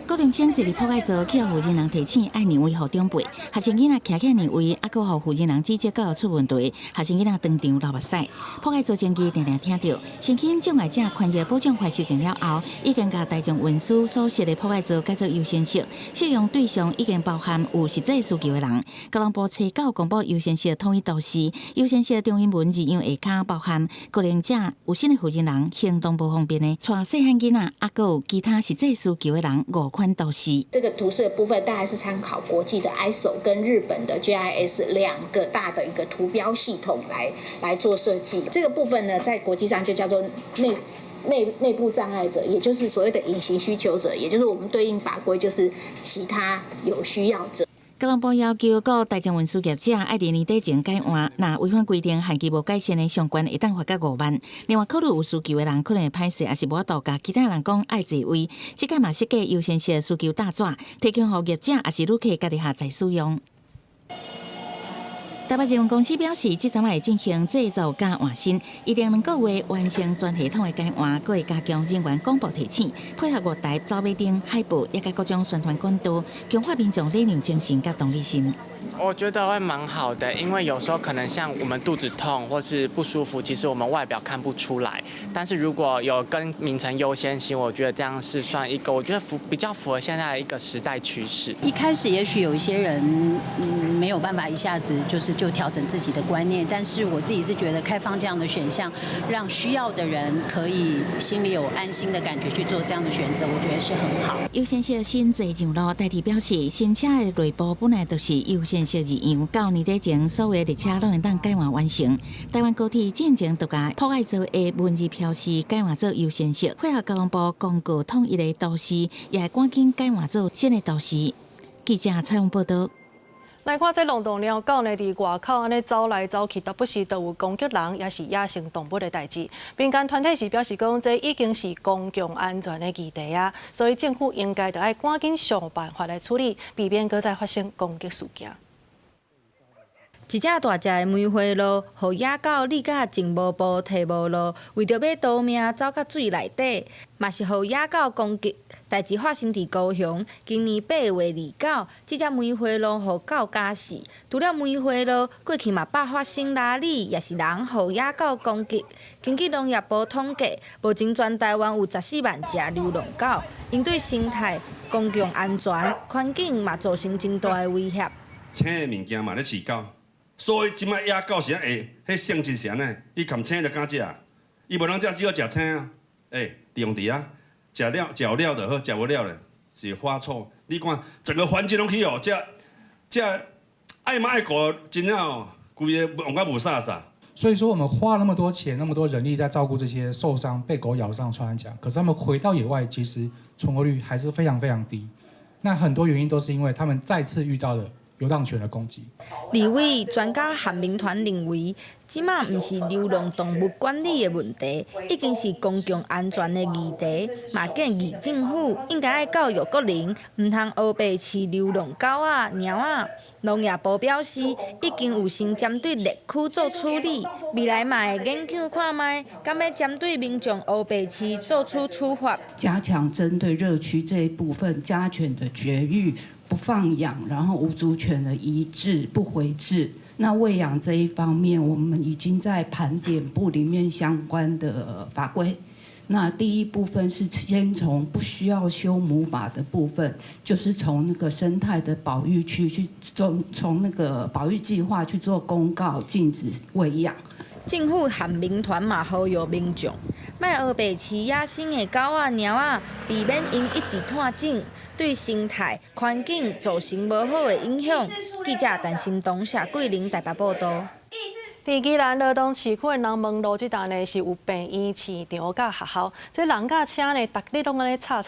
高中生坐伫博爱座，去互负责人提醒爱让位予长辈。学生囡仔徛起让位，还佫互负责人指责到出问题。学生囡仔当场流目屎。博爱座前期常常听到，身心障碍者权益保障法修正了后，已经甲大众运输所设的博爱座改做优先式，适用对象已经包含有实际需求的人。交通部初9公布优先式统一都市，优先式中英文字样下骹包含高龄者、有心的负责人、行动不方便的、带细汉囡仔，还佫有其他实际需求的人5款都市。这个图示的部分，大概是参考国际的 ISO 跟日本的 GIS 2个大的一个图标系统来做设计。这个部分呢，在国际上就叫做内部障碍者，也就是所谓的隐形需求者，也就是我们对应法规就是其他有需要者。交通部要求各大众运输业者爱伫年底前改换，若违反规定限期无改善的相关，会当罚甲5万。另外，考虑有需求的人可能会歹势，也是无法度甲其他人讲爱座位。即个嘛设计优先式需求大纸，提供予业者也是旅客家己下载使用。台北捷运公司表示，即阵会进行制造甲换新，一定2个月完成全系统的改换，佫会加强人员广播提醒，配合月台、走马灯、海报，也甲各种宣传管道，强化民众理念精神甲同理心。我觉得会蛮好的，因为有时候可能像我们肚子痛或是不舒服，其实我们外表看不出来。但是如果有跟名称优先型，我觉得这样是算一个，我觉得比较符合现在的一个时代趋势。一开始也许有一些人没有办法一下子就调整自己的观念，但是我自己是觉得开放这样的选项，让需要的人可以心里有安心的感觉去做这样的选择，我觉得是很好。优先式新坐上路，代替表示新车的内部本来就是优先式二样，到年底前所有的列车拢会当改换完成。台湾高铁进前就甲博爱座的文字标示改换做优先式，配合交通部公告统一的都市，也会赶紧改换做新的都市。记者采访报道。来看这龙洞猫狗呢，伫外口安尼走来走去，都不时都有攻击人，也是野生动物的代志。民间团体是表示讲，这已经是公共安全的议题啊，所以政府应该就要赶紧想办法来处理，避免搁再发生攻击事件。一只大只的梅花鹿，互野狗立甲前无步退无路，为着要逃命走到水内底，嘛是互野狗攻击。代志发生伫高雄，今年8月29，这只梅花鹿互狗咬死。除了梅花鹿，过去嘛爆发性拉里，也是人互野狗攻击。根据农业部统计，目前全台湾有14万只流浪狗，因对生态、公共安全、环境嘛造成真大的威胁。青的物件嘛咧饲狗。所以即摆野狗是安下，迄性质是安尼，伊含青就敢食，伊无通食只好食青啊。用伫啊，食了就好，食无了咧是发臭。你看整个环境拢去哦，这爱猫爱狗真正哦，规个往甲无啥啥。所以说，我们花那么多钱、那么多人力在照顾这些受伤、被狗咬伤、穿甲，可是他们回到野外，其实存活率还是非常非常低。那很多原因都是因为他们再次遇到了游荡权的攻击。立委专家韩明团认为，即马毋是流浪动物管理的问题，已经是公共安全的议题。嘛建议政府应该要教育国民，毋通黑白饲流浪狗仔、猫仔。农业部表示，已经有先针对猎区做处理，未来嘛会研究看卖，敢要针对民众黑白饲做出处罚。加强针对热区这一部分家犬的绝育、不放养，然后无主犬的移置、不回置。那喂养这一方面，我们已经在盘点部里面相关的法规。那第一部分是先从不需要修母法的部分，就是从那个生态的保育区去从那个保育计划去做公告，禁止喂养。政府和民团嘛呼吁民众，莫黑白饲野生的狗仔、猫仔，避免因一直探井，对生态环境造成无好的影响。记者陈心东、谢桂玲台北报道。在宜兰罗东市区的人门路这带呢是有病院、市场甲学校，这人甲车呢，逐日拢安尼擦。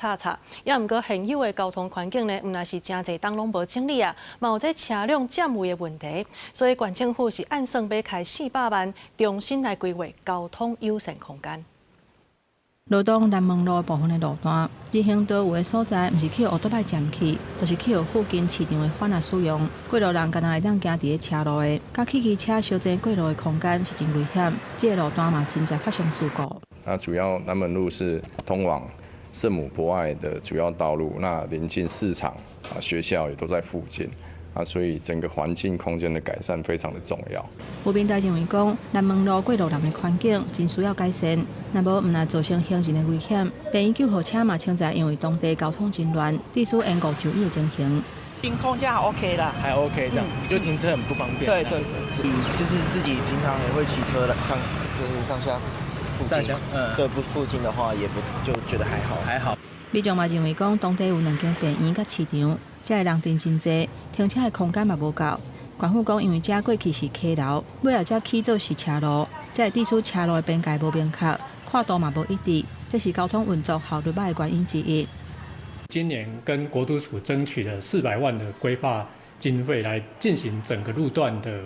也毋过现有的交通环境呢，毋但是真侪当拢无整理啊，嘛有这车辆占位的问题。所以县政府是按算要开400万，重新来规划交通友善空间。罗东南门路部分的路段，日行道有的所在，毋是去乌多摆占去，就是去附近市场的反来使用。过路人敢若会当行伫咧车路的，甲汽车相争过路的空间是真危险。这个路段嘛，真侪发生事故。那主要南门路是通往圣母博爱的主要道路，那临近市场学校也都在附近。所以整个环境空间的改善非常的重要。有民代认为讲，南门路过路人的环境真需要改善，若无毋但造成行人的危险，病院救护车嘛，现在因为当地交通真乱，致使延误就医的情形。停空间还 OK 啦，还 OK 这样子，就停车很不方便。对，是就是自己平常也会骑车就是上下附近，这不附近的话也不就觉得还好。民众嘛认为讲，当地有2间病院甲市场。遮的人真侪，停车的空间嘛无够。县府讲，因为遮过去是溪流，尾后才起做是车路，才会致使车路的边界无明确，跨度嘛无一致，这是交通运作效率歹的原因之一。今年跟国土署争取了400万的规划经费来进行整个路段的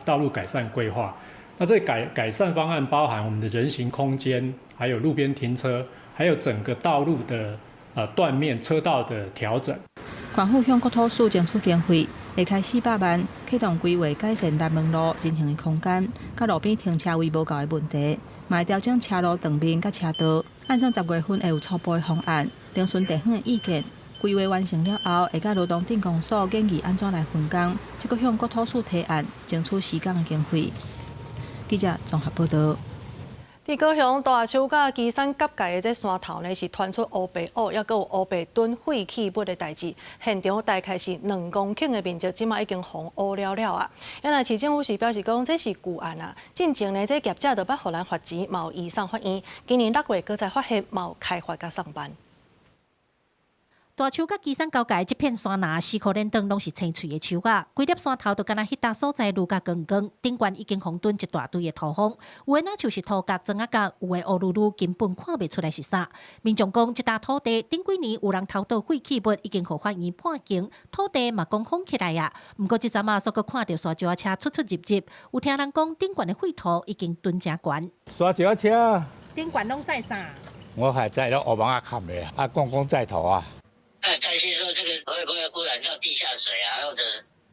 道路改善规划。那这改善方案包含我们的人行空间，还有路边停车，还有整个道路的断面车道的调整。县府向国土署争取经费，会开400万，启动规划改善南门路人行的空间，甲路边停车位无够的问题，嘛会调整车路断面甲车道。按算10月份会有初步的方案，聆询地方的意见。规划完成了后，会甲罗东镇公所建议安怎来分工，再搁向国土署提案，争取施工的经费。记者综合报道。伫高雄大树甲基山夹界的这山头呢，是传出乌白乌，也阁有乌白墩废弃物的代志。现场大概是2公顷的面积，即马已经红乌了了啊。原来市政府是表示讲，这是旧案啊。进前呢，这业者就捌互咱罚钱，嘛有移送法院。今年6月，搁再发现嘛有开发甲上班。大树甲基山交界这片山崖，4颗连灯拢是青翠的树啊，规粒山头就敢若迄搭所在路甲光光，顶悬已经封蹲一大堆的土方，有诶那就是土角、砖仔角，有诶乌噜噜根本看袂出来是啥。民众讲，这搭土地顶几年有人偷倒废弃物，已经互法院判刑，土地嘛公封起来啊。毋过即阵啊，煞阁看到沙石车出入，有听人讲顶悬的废土已经蹲真悬。沙石车顶悬拢载啥？我还载了乌网啊砍的啊，公共载头啊。担心说这个会不会污染到地下水啊，或者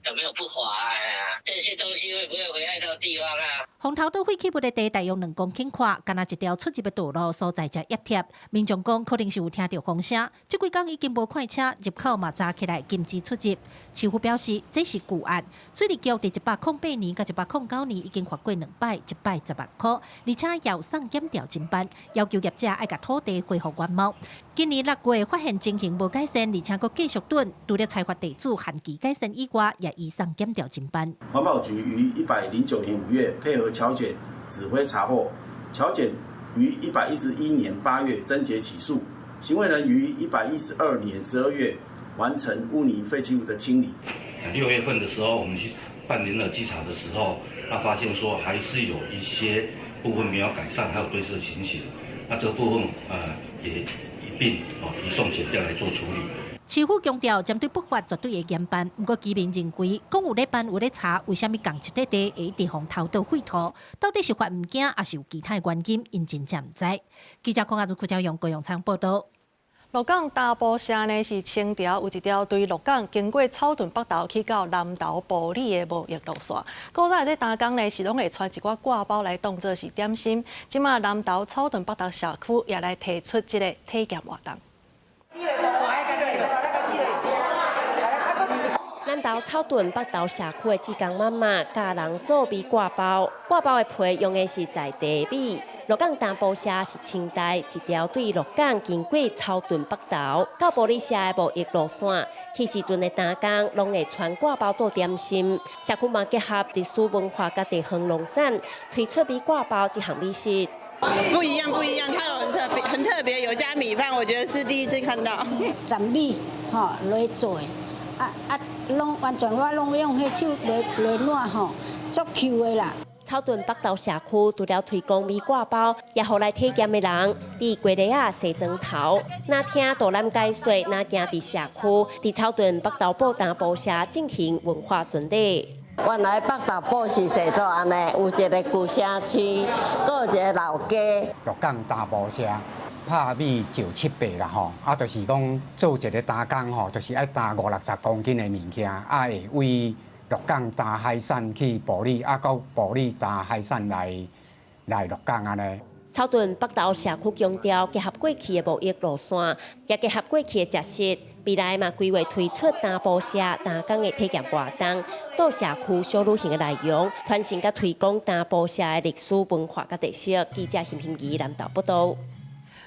有没有不滑啊？这些东西会不会危害到地方啊？红头倒废弃物的地大约2公顷宽，敢若一条出入的道路所在才压贴。民众讲可能是有听到风声，这几天已经无看车入口嘛扎起来禁止出入。市府表示这是旧案，水利局伫108年甲109年已经罚过2摆，1摆10万块，而且要送检调侦办，要求业者爱甲土地恢复原貌。今年6月发现情形无改善，而且佫继续蹲，除了裁罚地主限期改善以外，也移送检调侦办。环保局于109年5月配合侨检指挥查获，侨检于111年8月侦结起诉，行为人于112年12月完成污泥废弃物的清理。6月份的时候，我们去办联合稽查的时候，那发现说还是有一些部分没有改善，还有堆积的情形。那这个部分也一并移送检调来做处理。市府强调，针对不法绝对会严办，不过居民认为，讲有咧办有咧查，为什么共一块地会提防偷盗废土？到底是罚唔惊，还是有其他原因？因真正唔知。记者看下朱朝阳、郭永昌报道。鹿港大埔社呢是清朝有一条对鹿港经过草屯北投去到南投埔里的贸易路线。古早这打工呢是拢会带一寡挂包来当做是点心。即马南投草屯北投社区也来提出这个体验活动。南投草屯北投社区的志工妈妈教人做米挂包，挂包的皮用的是在地米。鹿港大埔社是清代一条对鹿港经过草屯北投到埔里社的贸易路线，迄时阵的打工拢会穿挂包做点心。社区嘛结合历史文化甲地方农产，推出米挂包这项美食。不一样，它有很特别，有加米饭，我觉得是第一次看到。斩米，来做的，拢完全我拢用迄手来烂吼，足 Q 的啦。草屯北投社区除了推广米挂包，也互来体验的人伫鸡螺仔洗砖头，那听导览解说，那行伫社区，伫草屯北投布大埔社进行文化巡礼。原来北投埔是社都安尼，有一个旧城市，搁有一个老街。鹿港大埔社拍米就700啦吼，就是讲做一个打工吼，就是爱打50-60公斤的物件，会为鹿港打海产去埔里，到埔里打海产来鹿港安尼。草屯北投社区强调结合过去的贸易路线，也结合过去的食食，未来嘛规划推出大埔社打工的体验活动，做社区小旅行的内容，传承甲推广大埔社的历史文化甲特色。记者邢平仪南投报道。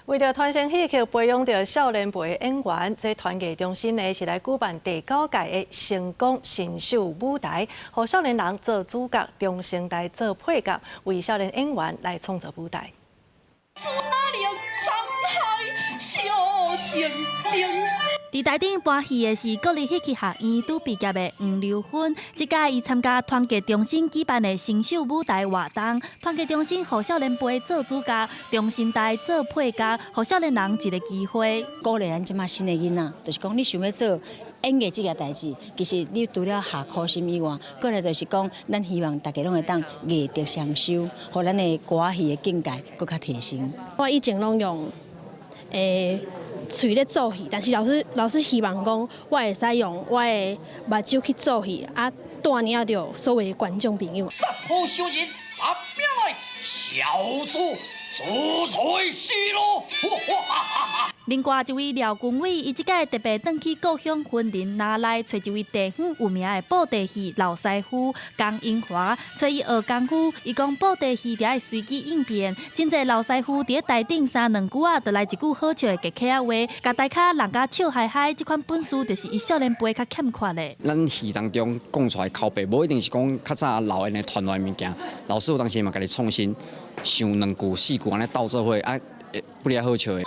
为着传承戏曲，培养着少年辈的演员，这团艺中心呢是来举办第9届的成功新秀舞台，让少年人做主角，中生代做配角，为少年演员来创造舞台。伫台顶搬戏的是国立戏剧学院拄毕业的黄刘芬，这届伊参加团结中心举办的新秀舞台活动。团结中心让少年辈做主角，中生代做配角，让少年人一个机会。鼓励咱即马新的囡仔，就是讲你想要做演艺这件代志，其实你除了下苦心以外，过来就是讲，咱希望大家拢会当艺德双修，互咱的歌戏的境界更较提升。我以前拢用嘴咧做戏，但是老师希望讲，我会使用我的目睭去做戏，带领到所有的观众朋友。十号小人发表来，小主主宰西路。另外一位廖君伟，伊即届特别转去故乡云林拿来找一位地方有名的布袋戏老师傅江英华，找伊学功夫。伊讲布袋戏伫爱随机应变，真侪老师傅伫台顶3-2句啊，就来一句好笑的客家话，甲大家人家笑嗨嗨。这款本事就是伊少年辈较欠缺的。咱戏当中讲出来口碑，无一定是讲较早老人的传来的物件。老师有当时嘛，家己创新，想2句4句安尼斗做伙，不哩好笑的。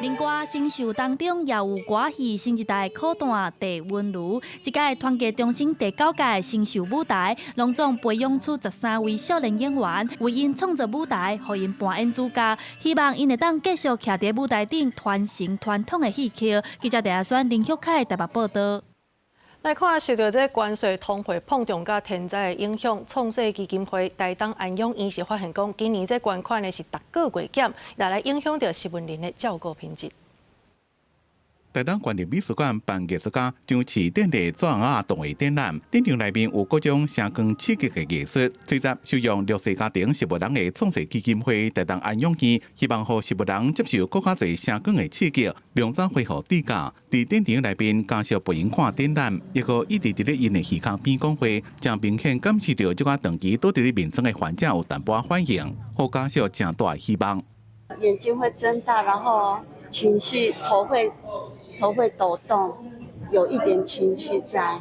另外，新秀当中也有歌戏新一代苦弹地温如，这届团结中心第9届新秀舞台，隆重培养出13位少年演员，为因创造舞台，互因扮演主角，希望因会当继续徛伫舞台顶传承传统的戏曲。记者陈亚轩、林旭凯台北报道。来看受到这关税通货膨胀甲天灾的影响，创世基金会台东安养院是发现讲，今年这捐款呢是逐个月减，也来影响到10万人的照顾品质。台东县立美术馆办艺术家张市典礼作画动画展览，展场内面有各种声光刺激的艺术。随着收容弱势家庭食物人的创世基金会台东安养院，希望让食物人接受更加侪声光的刺激，量早恢复低价。伫展场内面加上陪因看展览，也个一直伫咧因的耳孔边讲话，将明显感受到这款长期倒伫咧面床的患者有淡薄反应，好加上正大的希望。眼睛会睁大，然后情绪头会抖动，有一点情绪在。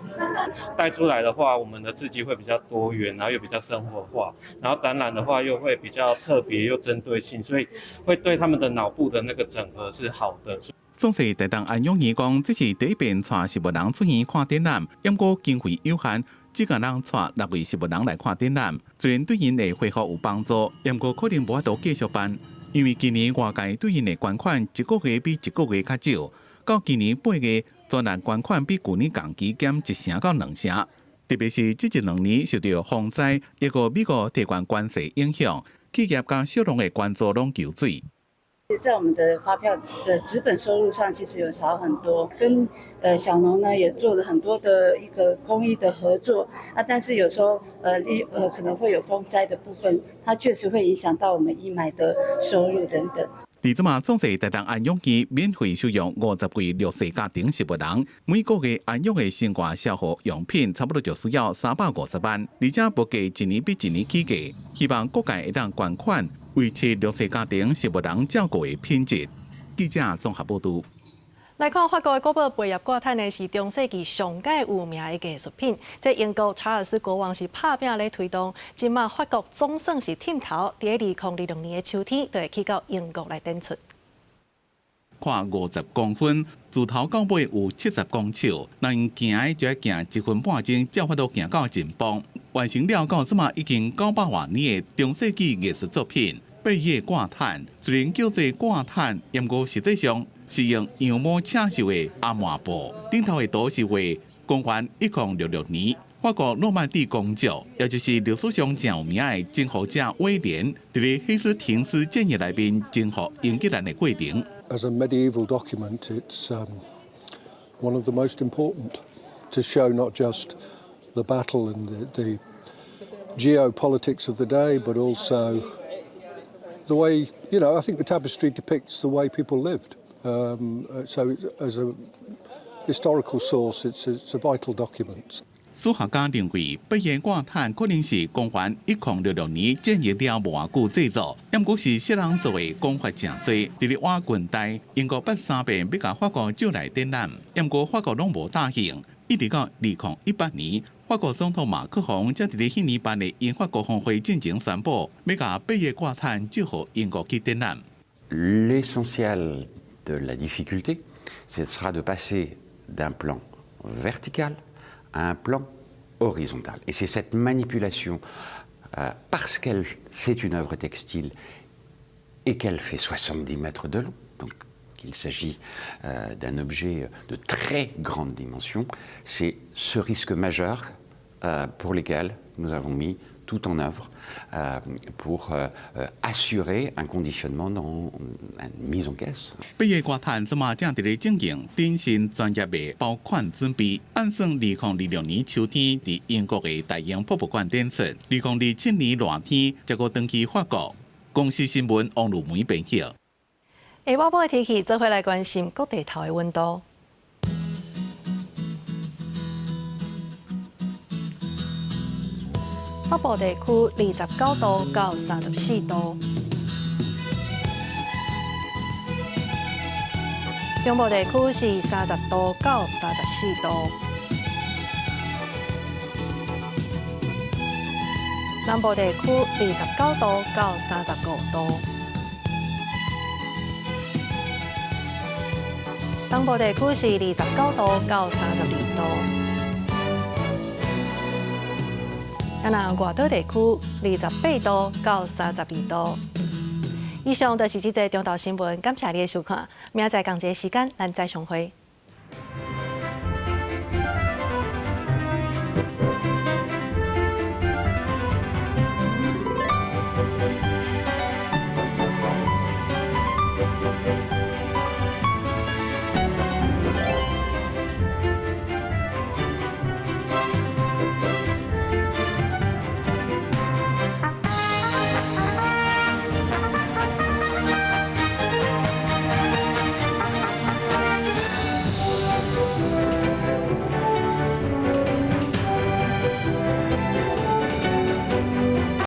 带出来的话，我们的字迹会比较多元，然后又比较生活化，然后展览的话又会比较特别又针对性，所以会对他们的脑部的那个整合是好的。总是台东安永义讲，这是第一遍带11人出院看展览，不过经费有限，只敢让带6位11人来看展览。虽然对因的恢复有帮助，不过可能无法度继续办，因为今年外界对因的捐款一个月比一个月较少，到今年8月，专栏捐款比去年同期减1成到2成。特别是这1-2年受到风灾，一个美国地缘关系影响，企业甲小农的捐助拢求水。在我们的发票的纸本收入上，其实有少很多。跟小农呢也做了很多的一个公益的合作啊，但是有时候可能会有风灾的部分，它确实会影响到我们义卖的收入等等。而即嘛，总是台东安养期免费收容50位弱势家庭11人，每个月安养的生活消耗用品差不多就需要350万，而且物价一年比一年起价。希望各界会当捐款，维持弱势家庭11人照顾的品质。记者综合报道。来看法国的古堡贝叶挂毯呢，是中世纪上界有名的艺术品。在英国查尔斯国王是拍拼咧推动，今嘛法国总算是忝头，在2020年的秋天，就会去到英国来展出。看50公分，自头到尾有70公尺，咱行的就要行1分半钟，才法度行到前方。完成了到即嘛已经900多年的中世纪艺术作品。贝叶挂毯虽然叫做挂毯，不过实际上是用羊毛刺绣的阿麻布，顶头的图是画公元1066年法国诺曼底公主，也就是历史上真有名的征服者威廉，在希斯廷斯战役内面征服英格兰的过程。As a medieval document, it's one of the most important to show not just the battle and the geopolitics of the day, but also the way, I think the tapestry depicts the way people lived. So as a historical source, it's a vital document. 史学家认为，贝叶挂毯可能是公元1066年建立了无偌久制作，不过是些人做的讲法真多。伫瓦近代，英国8、3遍要甲法国招来展览，不过法国拢无答应，一直到2018年，法国总统马克宏才伫迄年办的英法国峰会进前宣布，要甲贝叶挂毯借予英国去展览。L'essentiel de la difficulté, ce sera de passer d'un plan vertical à un plan horizontal. Et c'est cette manipulation, parce qu'elle c'est une œuvre textile et qu'elle fait 70 mètres de long, donc qu'il s'agit d'un objet de très grande dimension, c'est ce risque majeur pour lequel nous avons mis tout en œuvre pour assurer un conditionnement dans une mise en caisse. 贝叶挂毯即马正伫咧进行典型专业的包款准备，按算2026年秋天伫英国的大英博物馆展出，2027年热天才个登去法国。公司新闻王路梅编辑。下晡晡的天气，做回来关心各地头的温度。北部地区29度到34度，中部地区是30度到34度，南部地区29度到35度，东部地区是29度到32度。咱外岛地区28度到32度。以上就是这则中岛新闻，感谢你的收看。明仔同一个时间，咱再相会。